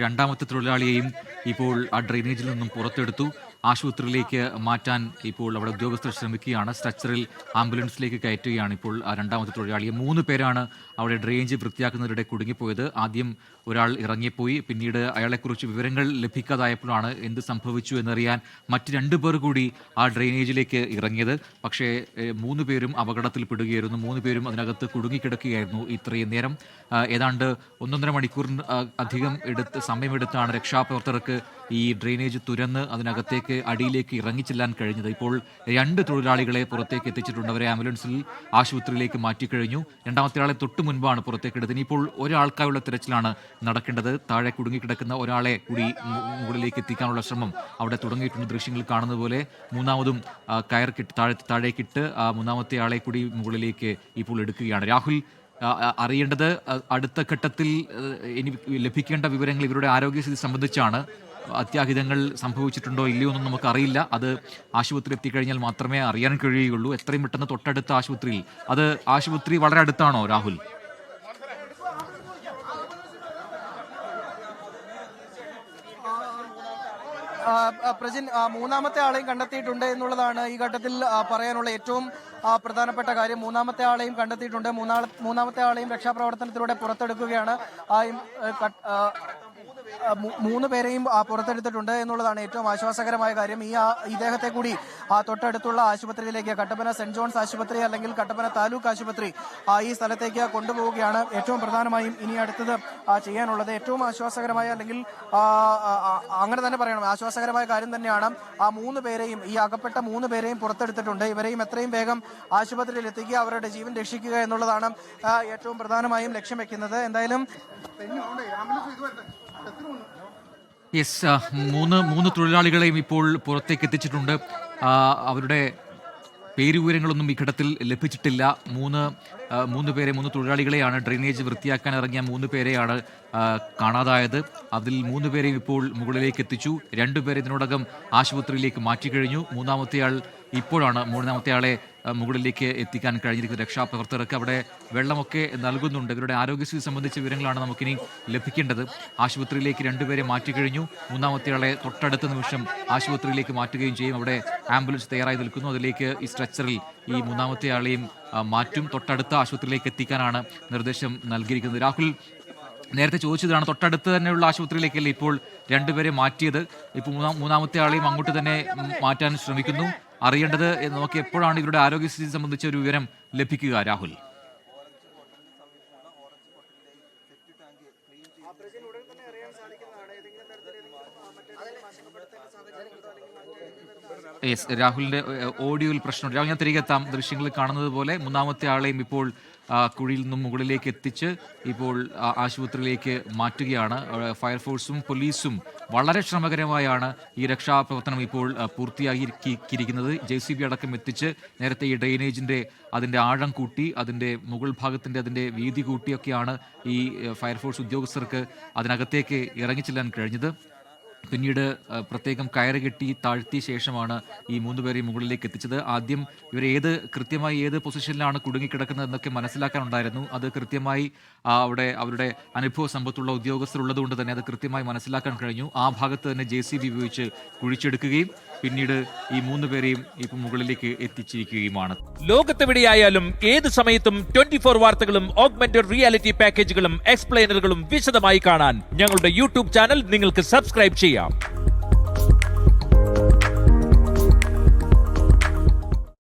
രണ്ടാമത്തെ തൊഴിലാളിയെയും ഇപ്പോൾ ആ ഡ്രെയിനേജിൽ നിന്നും പുറത്തെടുത്തു. ആശുപത്രിയിലേക്ക് മാറ്റാൻ ഇപ്പോൾ അവിടെ ഉദ്യോഗസ്ഥർ ശ്രമിക്കുകയാണ്. സ്ട്രെച്ചറിൽ ആംബുലൻസിലേക്ക് കയറ്റുകയാണ് ഇപ്പോൾ ആ രണ്ടാമത്തെ തൊഴിലാളിയെ. 3 പേരാണ് അവിടെ ഡ്രെയിനേജ് വൃത്തിയാക്കുന്നതിനിടെ കുടുങ്ങിപ്പോയത്. ആദ്യം ഒരാൾ ഇറങ്ങിപ്പോയി. പിന്നീട് അയാളെക്കുറിച്ച് വിവരങ്ങൾ ലഭിക്കാതായപ്പോഴാണ് എന്ത് സംഭവിച്ചു എന്നറിയാൻ മറ്റ് 2 പേർ കൂടി ആ ഡ്രെയിനേജിലേക്ക് ഇറങ്ങിയത്. പക്ഷേ 3 പേരും അപകടത്തിൽപ്പെടുകയായിരുന്നു. 3 പേരും അതിനകത്ത് കുടുങ്ങിക്കിടക്കുകയായിരുന്നു ഇത്രയും നേരം. ഏതാണ്ട് 1.5 മണിക്കൂറിന് അധികം സമയമെടുത്താണ് രക്ഷാപ്രവർത്തകർക്ക് ഈ ഡ്രെയിനേജ് തുരന്ന് അതിനകത്തേക്ക് അടിയിലേക്ക് ഇറങ്ങിച്ചെല്ലാൻ കഴിഞ്ഞത്. ഇപ്പോൾ 2 തൊഴിലാളികളെ പുറത്തേക്ക് എത്തിച്ചിട്ടുണ്ട്. അവരെ ആംബുലൻസിൽ ആശുപത്രിയിലേക്ക് മാറ്റിക്കഴിഞ്ഞു. രണ്ടാമത്തെ ആളെ തൊട്ട് മുൻപാണ് പുറത്തേക്ക് എടുത്തത്. ഇനിയിപ്പോൾ ഒരാൾക്കായുള്ള തിരച്ചിലാണ് നടക്കേണ്ടത്. താഴെ കുടുങ്ങിക്കിടക്കുന്ന ഒരാളെ കൂടി മുകളിലേക്ക് എത്തിക്കാനുള്ള ശ്രമം അവിടെ തുടങ്ങിയിട്ടുണ്ട്. ദൃശ്യങ്ങൾ കാണുന്നത് പോലെ മൂന്നാമതും കയർ താഴേക്കിട്ട് മൂന്നാമത്തെ ആളെ കൂടി മുകളിലേക്ക് ഇപ്പോൾ എടുക്കുകയാണ്. രാഹുൽ, അറിയേണ്ടത് അടുത്ത ഘട്ടത്തിൽ ഇനി ലഭിക്കേണ്ട വിവരങ്ങൾ ഇവരുടെ ആരോഗ്യസ്ഥിതി സംബന്ധിച്ചാണ്. അത്യാഹിതങ്ങൾ സംഭവിച്ചിട്ടുണ്ടോ ഇല്ലയോ എന്നും നമുക്കറിയില്ല. അത് ആശുപത്രി എത്തിക്കഴിഞ്ഞാൽ മാത്രമേ അറിയാൻ കഴിയുകയുള്ളൂ. എത്രയും പെട്ടെന്ന് തൊട്ടടുത്ത ആശുപത്രിയിൽ, അത് ആശുപത്രി വളരെ അടുത്താണോ രാഹുൽ? പ്രജിൻ, മൂന്നാമത്തെ ആളെയും കണ്ടെത്തിയിട്ടുണ്ട് എന്നുള്ളതാണ് ഈ ഘട്ടത്തിൽ പറയാനുള്ള ഏറ്റവും പ്രധാനപ്പെട്ട കാര്യം. മൂന്നാമത്തെ ആളെയും കണ്ടെത്തിയിട്ടുണ്ട്. മൂന്നാമത്തെ ആളെയും രക്ഷാപ്രവർത്തനത്തിലൂടെ പുറത്തെടുക്കുകയാണ്. 3 പേരെയും പുറത്തെടുത്തിട്ടുണ്ട് എന്നുള്ളതാണ് ഏറ്റവും ആശ്വാസകരമായ കാര്യം. ഇദ്ദേഹത്തെ കൂടി തൊട്ടടുത്തുള്ള ആശുപത്രിയിലേക്ക്, കട്ടപ്പന സെന്റ് ജോൺസ് ആശുപത്രി അല്ലെങ്കിൽ കട്ടപ്പന താലൂക്ക് ആശുപത്രി, ഈ സ്ഥലത്തേക്ക് കൊണ്ടുപോവുകയാണ്. ഏറ്റവും പ്രധാനമായും ഇനി അടുത്തത് ചെയ്യാനുള്ളത് ഏറ്റവും ആശ്വാസകരമായ, അല്ലെങ്കിൽ അങ്ങനെ തന്നെ പറയണം, ആശ്വാസകരമായ കാര്യം തന്നെയാണ്. 3 പേരെയും, ഈ അകപ്പെട്ട 3 പേരെയും പുറത്തെടുത്തിട്ടുണ്ട്. ഇവരെയും എത്രയും വേഗം ആശുപത്രിയിൽ എത്തിക്കുക, അവരുടെ ജീവൻ രക്ഷിക്കുക എന്നുള്ളതാണ് ഏറ്റവും പ്രധാനമായും ലക്ഷ്യം വെക്കുന്നത്. എന്തായാലും യെസ്, 3 തൊഴിലാളികളെയും ഇപ്പോൾ പുറത്തേക്ക് എത്തിച്ചിട്ടുണ്ട്. അവരുടെ പേരുവിവരങ്ങളൊന്നും ഈ ഘട്ടത്തിൽ ലഭിച്ചിട്ടില്ല. 3 തൊഴിലാളികളെയാണ്, ഡ്രെയിനേജ് വൃത്തിയാക്കാൻ ഇറങ്ങിയ 3 പേരെയാണ് കാണാതായത്. അതിൽ 3 പേരെയും ഇപ്പോൾ മുകളിലേക്ക് എത്തിച്ചു. 2 പേരെ ഇതിനോടകം ആശുപത്രിയിലേക്ക് മാറ്റിക്കഴിഞ്ഞു. മൂന്നാമത്തെ ആളെ മുകളിലേക്ക് എത്തിക്കാൻ കഴിഞ്ഞിരിക്കുന്ന രക്ഷാപ്രവർത്തകർക്ക് അവിടെ വെള്ളമൊക്കെ നൽകുന്നുണ്ട്. ഇവരുടെ ആരോഗ്യസ്ഥിതി സംബന്ധിച്ച വിവരങ്ങളാണ് നമുക്കിനി ലഭിക്കേണ്ടത്. ആശുപത്രിയിലേക്ക് 2 പേരെ മാറ്റിക്കഴിഞ്ഞു. മൂന്നാമത്തെ ആളെ തൊട്ടടുത്ത നിമിഷം ആശുപത്രിയിലേക്ക് മാറ്റുകയും ചെയ്യും. അവിടെ ആംബുലൻസ് തയ്യാറായി നിൽക്കുന്നു. അതിലേക്ക് ഈ സ്ട്രെച്ചറിൽ ഈ മൂന്നാമത്തെ ആളെയും മാറ്റും. തൊട്ടടുത്ത ആശുപത്രിയിലേക്ക് എത്തിക്കാനാണ് നിർദ്ദേശം നൽകിയിരിക്കുന്നത്. രാഹുൽ, നേരത്തെ ചോദിച്ചതാണ്, തൊട്ടടുത്ത് തന്നെയുള്ള ആശുപത്രിയിലേക്കല്ലേ ഇപ്പോൾ 2 പേരെ മാറ്റിയത്? ഇപ്പോൾ മൂന്നാമത്തെ ആളെയും അങ്ങോട്ട് തന്നെ മാറ്റാൻ ശ്രമിക്കുന്നു. അറിയേണ്ടത് നമുക്ക് എപ്പോഴാണ് ഇവരുടെ ആരോഗ്യസ്ഥിതി സംബന്ധിച്ച ഒരു വിവരം ലഭിക്കുക രാഹുൽ? രാഹുലിന്റെ ഓഡിയോയിൽ പ്രശ്നമുണ്ട്. രാഹുൽ, ഞാൻ തിരികെ എത്താം. ദൃശ്യങ്ങളിൽ കാണുന്നത് പോലെ മൂന്നാമത്തെ ആളെയും ഇപ്പോൾ കുഴിയിൽ നിന്നും മുകളിലേക്ക് എത്തിച്ച് ഇപ്പോൾ ആശുപത്രിയിലേക്ക് മാറ്റുകയാണ്. ഫയർഫോഴ്സും പോലീസും വളരെ ശ്രമകരമായാണ് ഈ രക്ഷാപ്രവർത്തനം ഇപ്പോൾ പൂർത്തിയാക്കിയിരിക്കുന്നത്. JCB അടക്കം എത്തിച്ച് നേരത്തെ ഈ ഡ്രെയിനേജിന്റെ അതിന്റെ ആഴം കൂട്ടി, അതിന്റെ മുകൾ ഭാഗത്തിന്റെ അതിന്റെ വീതി കൂട്ടിയൊക്കെയാണ് ഈ ഫയർഫോഴ്സ് ഉദ്യോഗസ്ഥർക്ക് അതിനകത്തേക്ക് ഇറങ്ങിച്ചെല്ലാൻ കഴിഞ്ഞത്. പിന്നീട് പ്രത്യേകം കയറ് കെട്ടി താഴ്ത്തിയ ശേഷമാണ് ഈ 3 പേരെയും മുകളിലേക്ക് എത്തിച്ചത്. ആദ്യം ഇവർ കൃത്യമായി ഏത് പൊസിഷനിലാണ് കുടുങ്ങിക്കിടക്കുന്നത് എന്നൊക്കെ മനസ്സിലാക്കാനുണ്ടായിരുന്നു. അത് കൃത്യമായി അവിടെ അവരുടെ അനുഭവ സമ്പത്തുള്ള ഉദ്യോഗസ്ഥർ ഉള്ളതുകൊണ്ട് തന്നെ അത് കൃത്യമായി മനസ്സിലാക്കാൻ കഴിഞ്ഞു. ആ ഭാഗത്ത് തന്നെ JCB ഉപയോഗിച്ച് കുഴിച്ചെടുക്കുകയും പിന്നീട് ഈ 3 പേരെയും ഇപ്പം മുകളിലേക്ക് എത്തിച്ചിരിക്കുകയുമാണ്. ലോകത്തെവിടെയായാലും ഏത് സമയത്തും 24 വാർത്തകളും ഓഗ്മെന്റഡ് റിയാലിറ്റി പാക്കേജുകളും എക്സ്പ്ലെയിനറുകളും വിശദമായി കാണാൻ ഞങ്ങളുടെ YouTube ചാനൽ നിങ്ങൾക്ക് സബ്സ്ക്രൈബ് ചെയ്യാം.